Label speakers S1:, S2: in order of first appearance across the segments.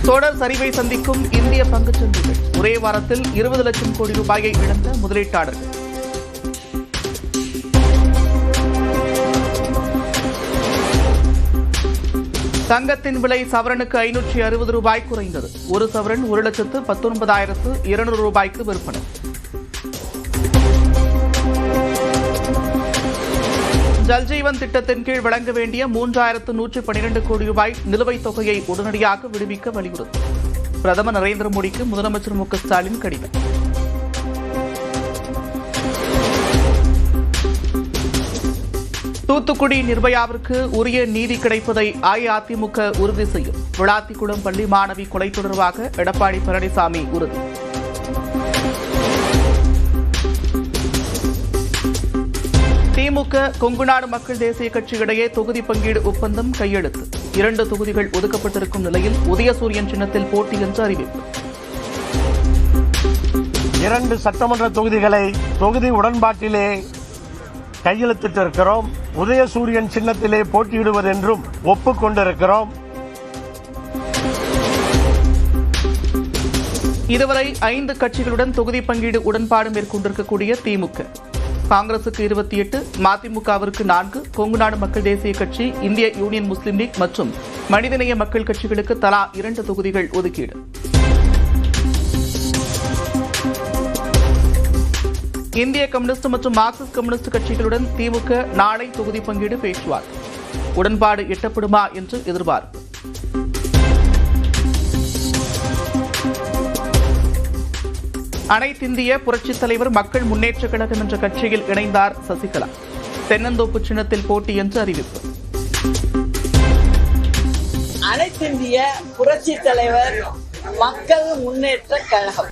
S1: தொடர் சரிவை சந்திக்கும் இந்திய பங்குச் சந்தைகள். ஒரே வாரத்தில் 20 லட்சம் கோடி ரூபாயை இழந்த முதலீட்டாளர்கள். தங்கத்தின் விலை சவரனுக்கு 560 ரூபாய் குறைந்தது. ஒரு சவரன் 1,19,200 ரூபாய்க்கு விற்பனை. ஜல்ஜீவன் திட்டத்தின் கீழ் வழங்க வேண்டிய 3,112 கோடி ரூபாய் நிலுவைத் தொகையை உடனடியாக விடுவிக்க வலியுறுத்தி பிரதமர் நரேந்திர மோடிக்கு முதலமைச்சர் மு க ஸ்டாலின் கடிதம். தூத்துக்குடி நிர்பயாவிற்கு உரிய நீதி கிடைப்பதை அஇஅதிமுக உறுதி செய்யும். விளாத்திக்குளம் பள்ளி மாணவி கொலை தொடர்பாக எடப்பாடி பழனிசாமி உறுதி. திமுக கொங்குநாடு மக்கள் தேசிய கட்சி இடையே தொகுதி பங்கீடு ஒப்பந்தம் கையெழுத்து. 2 தொகுதிகள் ஒதுக்கப்பட்டிருக்கும் நிலையில் உதயசூரியன் சின்னத்தில் போட்டி என்று அறிவிப்பு.
S2: 2 சட்டமன்ற தொகுதிகளை தொகுதி உடன்பாட்டிலே கையெழுத்திட்டிருக்கிறோம். உதயசூரியன் சின்னத்திலே போட்டியிடுவதென்றும் ஒப்புக்கொண்டிருக்கிறோம்.
S1: இதுவரை 5 கட்சிகளுடன் தொகுதி பங்கீடு உடன்பாடு மேற்கொண்டிருக்கக்கூடிய திமுக காங்கிரசுக்கு 28, மதிமுகவிற்கு 4, கொங்குநாடு மக்கள் தேசிய கட்சி, இந்திய யூனியன் முஸ்லீம் லீக் மற்றும் மனிதநேய மக்கள் கட்சிகளுக்கு தலா 2 தொகுதிகள் ஒதுக்கீடு. இந்திய கம்யூனிஸ்ட் மற்றும் மார்க்சிஸ்ட் கம்யூனிஸ்ட் கட்சிகளுடன் திமுக நாளை தொகுதி பங்கீடு பேச்சுவார்த்தை. உடன்பாடு எட்டப்படுமா என்று எதிர்பார்ப்பு. அனைத்திந்திய புரட்சித் தலைவர் மக்கள் முன்னேற்றக் கழகம் என்ற கட்சியில் இணைந்தார் சசிகலா. தென்னந்தோப்பு சின்னத்தில் போட்டி என்று அறிவிப்பு.
S3: அனைத்திந்திய புரட்சித் தலைவர் மக்கள் முன்னேற்றக் கழகம்.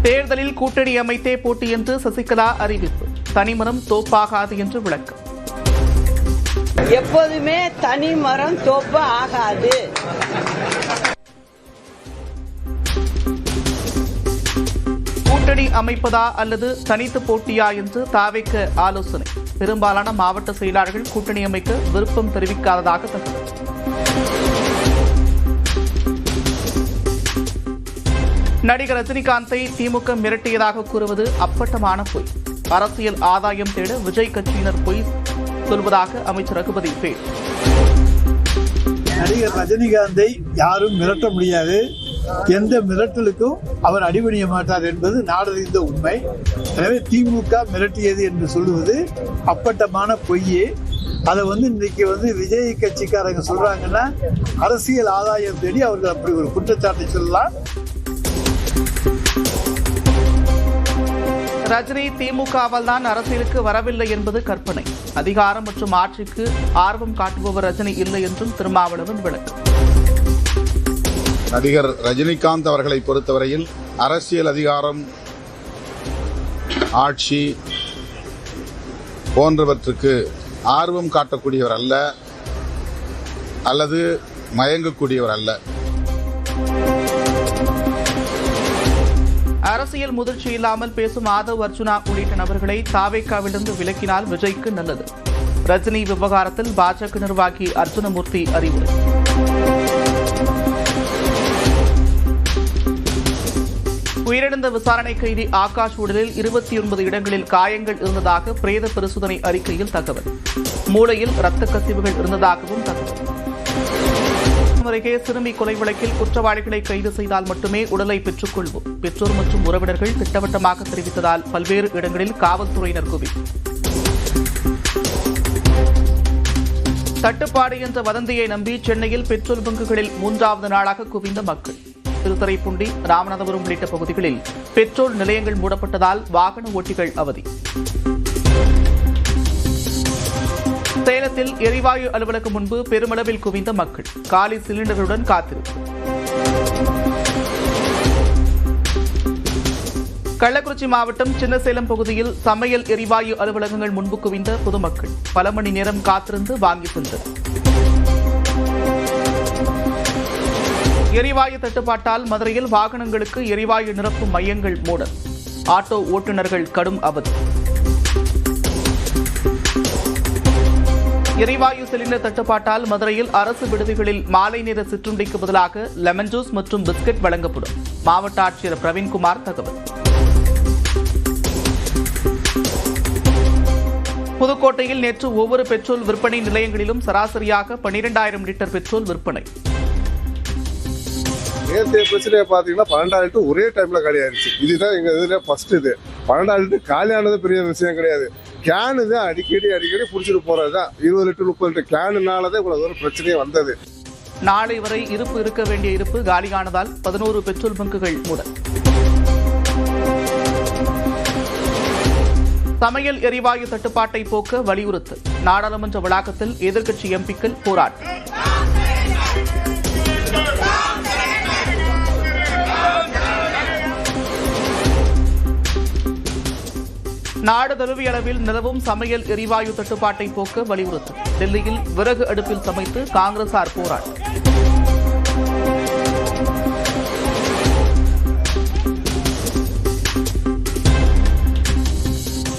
S1: தேர்தலில் கூட்டணி அமைத்தே போட்டி என்று சசிகலா அறிவிப்பு. தனிமரம் தோப்பாகாது என்று விளக்கம்.
S3: எப்போதுமே தனிமரம் தோப்பு ஆகாது.
S1: கூட்டணி அமைப்பதா அல்லது தனித்து போட்டியா என்று தாவேக்க ஆலோசனை. பெரும்பாலான மாவட்ட செயலாளர்கள் கூட்டணி அமைக்க விருப்பம் தெரிவிக்காததாக தகவல். நடிகர் ரஜினிகாந்தை திமுக மிரட்டியதாக கூறுவது அப்பட்டமான பொய். அரசியல் ஆதாயம் தேட விஜய் கட்சியினர் பொய் சொல்வதாக அமைச்சர் ரகுபதி பேர்.
S4: நடிகர் ரஜினிகாந்தை யாரும் மிரட்ட முடியாது. எந்த மிரட்டலுக்கும் அவர் அடிபணிய மாட்டார் என்பது நாடறிந்த உண்மை. எனவே திமுக மிரட்டியது என்று சொல்லுவது அப்பட்டமான பொய்யே. அதை இன்னைக்கு விஜய் கட்சிக்காரங்க சொல்றாங்கன்னா அரசியல் ஆதாயம் தேடி அவர்கள் அப்படி ஒரு குற்றச்சாட்டை சொல்லலாம்.
S1: ரஜினி திமுகவால் தான் அரசியலுக்கு வரவில்லை என்பது கற்பனை. அதிகாரம் மற்றும் ஆட்சிக்கு ஆர்வம் காட்டுபவர் ரஜினி இல்லை என்றும் திருமாவளவன் விளக்கம்.
S5: நடிகர் ரஜினிகாந்த் அவர்களை பொறுத்தவரையில் அரசியல் அதிகாரம், ஆட்சி போன்றவற்றுக்கு ஆர்வம் காட்டக்கூடியவர் அல்ல, அல்லது மயங்கக்கூடியவர் அல்ல.
S1: அரசியல் முதிர்ச்சி இல்லாமல் பேசும் ஆதவ் அர்ஜுனா உள்ளிட்ட நபர்களை தாவேக்காவிலிருந்து விலக்கினால் விஜய்க்கு நல்லது. ரஜினி விவகாரத்தில் பாஜக நிர்வாகி அர்ஜுனமூர்த்தி அறிவுரை. உயிரிழந்த விசாரணை கைதி ஆகாஷ் உடலில் 29 இடங்களில் காயங்கள் இருந்ததாக பிரேத பரிசோதனை அறிக்கையில் தகவல். மூளையில் இரத்த கசிவுகள் இருந்ததாகவும் தகவல். அருகே சிறுமி கொலை வழக்கில் குற்றவாளிகளை கைது செய்தால் மட்டுமே உடலை பெற்றுக் கொள்வோம். பெற்றோர் மற்றும் உறவினர்கள் திட்டவட்டமாக தெரிவித்ததால் பல்வேறு இடங்களில் காவல்துறையினர் குவிப்பு. தட்டுப்பாடு என்ற வதந்தியை நம்பி சென்னையில் பெட்ரோல் பங்குகளில் 3வது நாளாக குவிந்த மக்கள். திருத்துறைப்பூண்டி, ராமநாதபுரம் உள்ளிட்ட பகுதிகளில் பெட்ரோல் நிலையங்கள் மூடப்பட்டதால் வாகன ஓட்டிகள் அவதி. சேலத்தில் எரிவாயு அலுவலகம் முன்பு பெருமளவில் குவிந்த மக்கள். காலி சிலிண்டர்களுடன் காத்திருப்பு. கள்ளக்குறிச்சி மாவட்டம் சின்னசேலம் பகுதியில் சமையல் எரிவாயு அலுவலகங்கள் முன்பு குவிந்த பொதுமக்கள். பல மணி நேரம் காத்திருந்து வாங்கி சென்றனர். எரிவாயு தட்டுப்பாட்டால் மதுரையில் வாகனங்களுக்கு எரிவாயு நிரப்பும் மையங்கள் மூடல். ஆட்டோ ஓட்டுநர்கள் கடும் அவதி. எரிவாயு சிலிண்டர் தட்டுப்பாட்டால் மதுரையில் அரசு விடுதிகளில் மாலை நேர சிற்றுண்டிக்கு பதிலாக லெமன் ஜூஸ் மற்றும் பிஸ்கட் வழங்கப்படும். மாவட்ட ஆட்சியர் பிரவீன்குமார் தகவல். புதுக்கோட்டையில் நேற்று ஒவ்வொரு பெட்ரோல் விற்பனை நிலையங்களிலும் சராசரியாக 12,000 லிட்டர் பெட்ரோல் விற்பனை.
S6: நேற்றைய பிரச்சனையை பார்த்தீங்கன்னா 12,000 லிட்டர் ஒரே டைம்ல காலி ஆயிடுச்சு. இதுதான் எங்க இதுல ஃபர்ஸ்ட். இது 12,000 லிட்டர் காலியானது பெரிய விஷயம் கிடையாது. கேனு தான் அடிக்கடி பிடிச்சிட்டு போறதுதான். 20 லிட்டர் 30 லிட்டர் கேனுனாலதான் இவ்வளவு தூரம் பிரச்சனையே வந்தது.
S1: நாளை வரை இருப்பு இருக்க வேண்டிய இருப்பு காலியானதால் 11 பெட்ரோல் பங்குகள் மூடல். சமையல் எரிவாயு தட்டுப்பாட்டை போக்க வலியுறுத்தல். நாடாளுமன்ற வளாகத்தில் எதிர்க்கட்சி எம்பிக்கள் போராட்டம். நாடு தழுவிய அளவில் நிலவும் சமையல் எரிவாயு தட்டுப்பாட்டை போக்க வலியுறுத்தல். டெல்லியில் விறகு அடுப்பில் சமைத்து காங்கிரசார் போராட்டம்.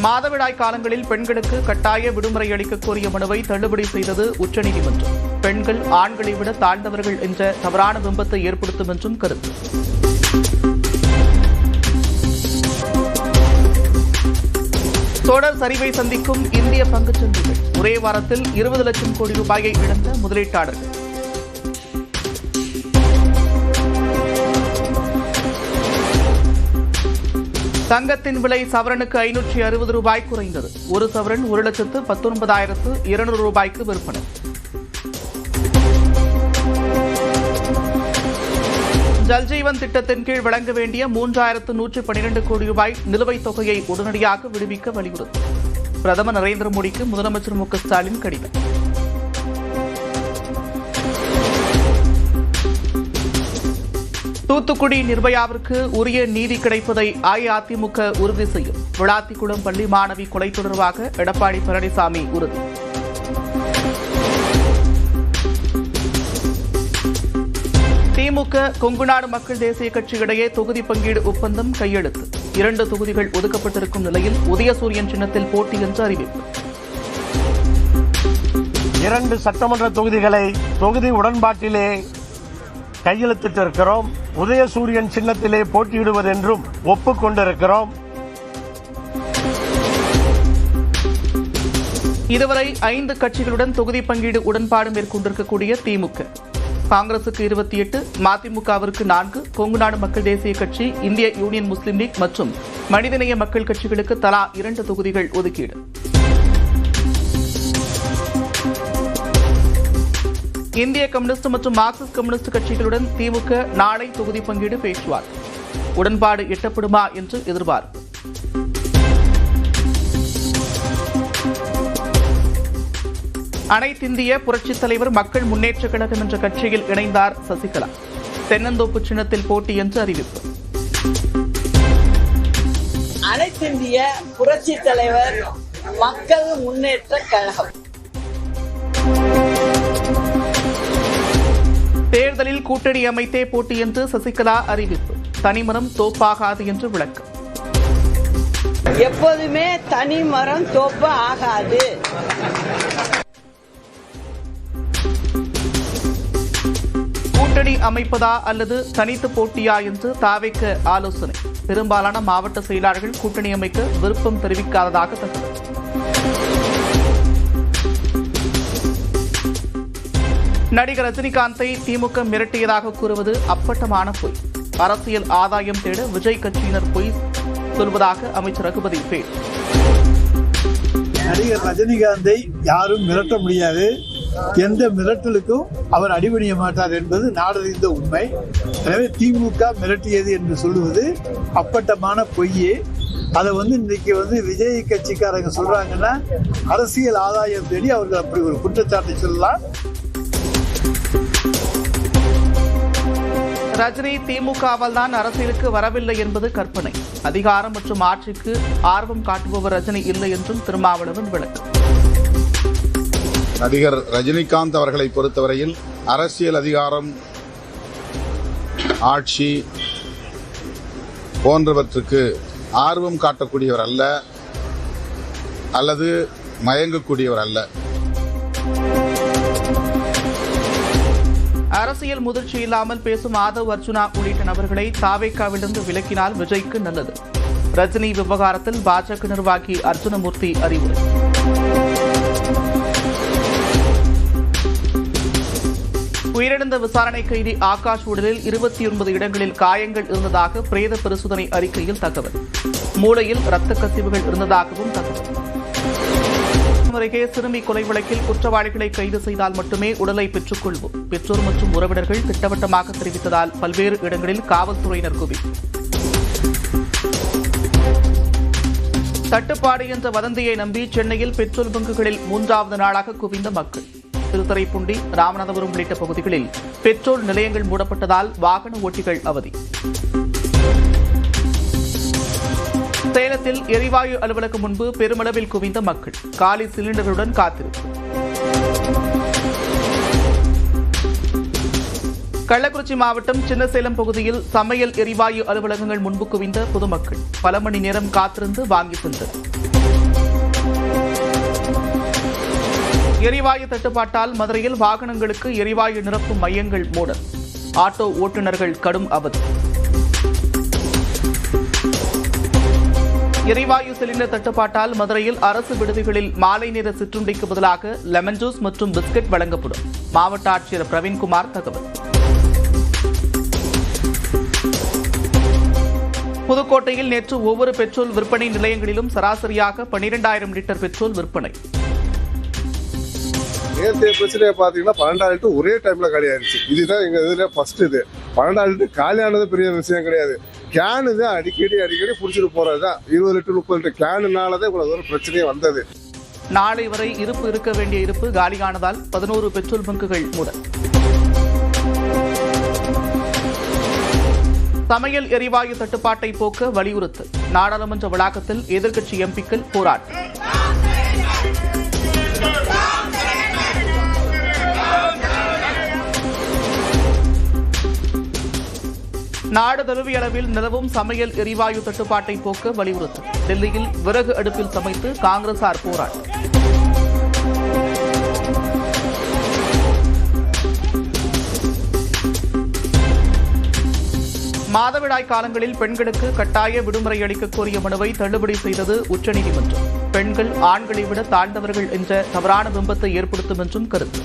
S1: மாதவிடாய் காலங்களில் பெண்களுக்கு கட்டாய விடுமுறை அளிக்க கோரிய மனுவை தள்ளுபடி செய்தது உச்சநீதிமன்றம். பெண்கள் ஆண்களை விட தாழ்ந்தவர்கள் என்ற தவறான பிம்பத்தை ஏற்படுத்தும் என்றும் கருத்து. தொடர் சரிவை சந்திக்கும் இந்திய பங்குச் சந்தைகள். ஒரே வாரத்தில் 20 லட்சம் கோடி ரூபாயை இழந்த முதலீட்டாளர்கள். தங்கத்தின் விலை சவரனுக்கு 560 ரூபாய் குறைந்தது. ஒரு சவரன் 1,19,200 ரூபாய்க்கு விற்பனை. ஜல்ஜீவன் திட்டத்தின் கீழ் வழங்க வேண்டிய 3,112 கோடி ரூபாய் நிலுவைத் தொகையை உடனடியாக விடுவிக்க வலியுறுத்தல். பிரதமர் நரேந்திர மோடிக்கு முதலமைச்சர் மு க ஸ்டாலின் கடிதம். தூத்துக்குடி நிர்பயாவிற்கு உரிய நீதி கிடைப்பதை அஇஅதிமுக உறுதி செய்யும். விளாத்திக்குளம் பள்ளி மாணவி கொலை தொடர்பாக எடப்பாடி பழனிசாமி உறுதி. திமுக கொங்குநாடு மக்கள் தேசிய கட்சி இடையே தொகுதி பங்கீடு ஒப்பந்தம் கையெழுத்து. 2 தொகுதிகள் ஒதுக்கப்பட்டிருக்கும் நிலையில் உதயசூரியன் சின்னத்தில் போட்டி என்று அறிவிப்பு.
S2: 2 சட்டமன்ற தொகுதிகளை தொகுதி உடன்பாட்டிலே கையெழுத்திட்டிருக்கிறோம். உதயசூரியன் சின்னத்திலே போட்டியிடுவதென்றும் ஒப்புக்கொண்டிருக்கிறோம்.
S1: இதுவரை 5 கட்சிகளுடன் தொகுதி பங்கீடு உடன்பாடு மேற்கொண்டிருக்கக்கூடிய திமுக காங்கிரசுக்கு 28, மதிமுகவிற்கு 4, கொங்குநாடு மக்கள் தேசிய கட்சி, இந்திய யூனியன் முஸ்லீம் லீக் மற்றும் மனிதநேய மக்கள் கட்சிகளுக்கு தலா 2 தொகுதிகள் ஒதுக்கீடு. இந்திய கம்யூனிஸ்ட் மற்றும் மார்க்சிஸ்ட் கம்யூனிஸ்ட் கட்சிகளுடன் திமுக நாளை தொகுதி பங்கீடு பேச்சுவார்த்தை. உடன்பாடு எட்டப்படுமா என்று எதிர்பார்ப்பு. அனைத்திந்திய புரட்சித் தலைவர் மக்கள் முன்னேற்றக் கழகம் என்ற கட்சியில் இணைந்தார் சசிகலா. தென்னந்தோப்பு சின்னத்தில் போட்டி என்று அறிவிப்பு.
S3: அனைத்திந்திய புரட்சித் தலைவர் மக்கள் முன்னேற்றக் கழகம்.
S1: தேர்தலில் கூட்டணி அமைத்தே போட்டி என்று சசிகலா அறிவிப்பு. தனிமரம் தோப்பாகாது என்று விளக்கம்.
S3: எப்போதுமே தனி மரம் தோப்பு ஆகாது.
S1: கூட்டணி அமைப்பதா அல்லது தனித்து போட்டியா என்று தாவேக்க ஆலோசனை. பெரும்பாலான மாவட்ட செயலாளர்கள் கூட்டணி அமைக்க விருப்பம் தெரிவிக்காததாக தகவல். நடிகர் ரஜினிகாந்தை திமுக மிரட்டியதாக கூறுவது அப்பட்டமான பொய். அரசியல் ஆதாயம் தேட விஜய் கட்சியினர் பொய் சொல்வதாக அமைச்சர் ரகுபதி பேட்டி.
S4: நடிகர் ரஜினிகாந்தை யாரும் மிரட்ட முடியாது. எந்த மிரட்டலுக்கும் அவர் அடிபணிய மாட்டார் என்பது நாடறிந்த உண்மை. எனவே திமுக மிரட்டியது என்று சொல்லுவது அப்பட்டமான பொய்யே. அதை இன்னைக்கு விஜய் கட்சிக்காரங்க சொல்றாங்கன்னா அரசியல் ஆதாயம் தேடி அவர்கள் அப்படி ஒரு குற்றச்சாட்டை சொல்லலாம்.
S1: ரஜினி திமுகவால் தான் அரசியலுக்கு வரவில்லை என்பது கற்பனை. அதிகாரம் மற்றும் ஆட்சிக்கு ஆர்வம் காட்டுபவர் ரஜினி இல்லை என்றும் திருமாவளவன் விளக்கம்.
S5: நடிகர் ரஜினிகாந்த் அவர்களை பொறுத்தவரையில் அரசியல் அதிகாரம், ஆட்சி போன்றவற்றுக்கு ஆர்வம் காட்டக்கூடியவர் அல்ல, அல்லது மயங்கக்கூடியவர் அல்ல.
S1: அரசியல் முதிர்ச்சி இல்லாமல் பேசும் ஆதவ் அர்ஜுனா உள்ளிட்ட நபர்களை தாவேக்காவிலிருந்து விலக்கினால் விஜய்க்கு நல்லது. ரஜினி விவகாரத்தில் பாஜக நிர்வாகி அர்ஜுனமூர்த்தி அறிவுரை. உயிரிழந்த விசாரணை கைதி ஆகாஷ் உடலில் 29 இடங்களில் காயங்கள் இருந்ததாக பிரேத பரிசோதனை அறிக்கையில் தகவல். மூளையில் இரத்த கசிவுகள் இருந்ததாகவும் தகவல். அருகே சிறுமி கொலை வழக்கில் குற்றவாளிகளை கைது செய்தால் மட்டுமே உடலை பெற்றுக் கொள்வோம். பெற்றோர் மற்றும் உறவினர்கள் திட்டவட்டமாக தெரிவித்ததால் பல்வேறு இடங்களில் காவல்துறையினர் குவிப்பு. தட்டுப்பாடு என்ற வதந்தியை நம்பி சென்னையில் பெட்ரோல் பங்குகளில் 3வது நாளாக குவிந்த மக்கள். திருத்துறைப்பூண்டி, ராமநாதபுரம் உள்ளிட்ட பகுதிகளில் பெட்ரோல் நிலையங்கள் மூடப்பட்டதால் வாகன ஓட்டிகள் அவதி. சேலத்தில் எரிவாயு அலுவலகம் முன்பு பெருமளவில் குவிந்த மக்கள். காலி சிலிண்டர்களுடன் காத்திருப்பு. கள்ளக்குறிச்சி மாவட்டம் சின்னசேலம் பகுதியில் சமையல் எரிவாயு அலுவலகங்கள் முன்பு குவிந்த பொதுமக்கள். பல மணி நேரம் காத்திருந்து வாங்கி சென்றனர். எரிவாயு தட்டுப்பாட்டால் மதுரையில் வாகனங்களுக்கு எரிவாயு நிரப்பும் மையங்கள் மூடல். ஆட்டோ ஓட்டுநர்கள் கடும் அவதி. எரிவாயு சிலிண்டர் தட்டுப்பாட்டால் மதுரையில் அரசு விடுதிகளில் மாலை நேர சிற்றுண்டிக்கு பதிலாக லெமன் ஜூஸ் மற்றும் பிஸ்கட் வழங்கப்படும். மாவட்ட ஆட்சியர் பிரவீன்குமார் தகவல். புதுக்கோட்டையில் நேற்று ஒவ்வொரு பெட்ரோல் விற்பனை நிலையங்களிலும் சராசரியாக 12,000 லிட்டர் பெட்ரோல் விற்பனை.
S6: நேற்றைய பிரச்சனையை பார்த்தீங்கன்னா 12,000 லிட்டர் ஒரே டைம்ல காலி ஆயிடுச்சு. இதுதான் எங்க இதுல ஃபர்ஸ்ட் இது. 12,000 லிட்டர் காலியானது பெரிய விஷயம் கிடையாது. கேனு தான் அடிக்கடி பிடிச்சிட்டு போறதுதான். 20 லிட்டர் 30 லிட்டர் கேனுனாலதான் இவ்வளவு ஒரு பிரச்சனையே வந்தது.
S1: நாளை வரை இருப்பு இருக்க வேண்டிய இருப்பு காலியானதால் 11 பெட்ரோல் பங்குகள் மூடல். சமையல் எரிவாயு தட்டுப்பாட்டை போக்க வலியுறுத்தல். நாடாளுமன்ற வளாகத்தில் எதிர்க்கட்சி எம்பிக்கள் போராட்டம். நாடு தழுவிய அளவில் நிலவும் சமையல் எரிவாயு தட்டுப்பாட்டை போக்க வலியுறுத்தல். டெல்லியில் விறகு அடுப்பில் சமைத்து காங்கிரசார் போராட்டம். மாதவிடாய் காலங்களில் பெண்களுக்கு கட்டாய விடுமுறை அளிக்க கோரிய மனுவை தள்ளுபடி செய்தது உச்சநீதிமன்றம். பெண்கள் ஆண்களை விட தாழ்ந்தவர்கள் என்ற தவறான பிம்பத்தை ஏற்படுத்தும் என்றும் கருத்து.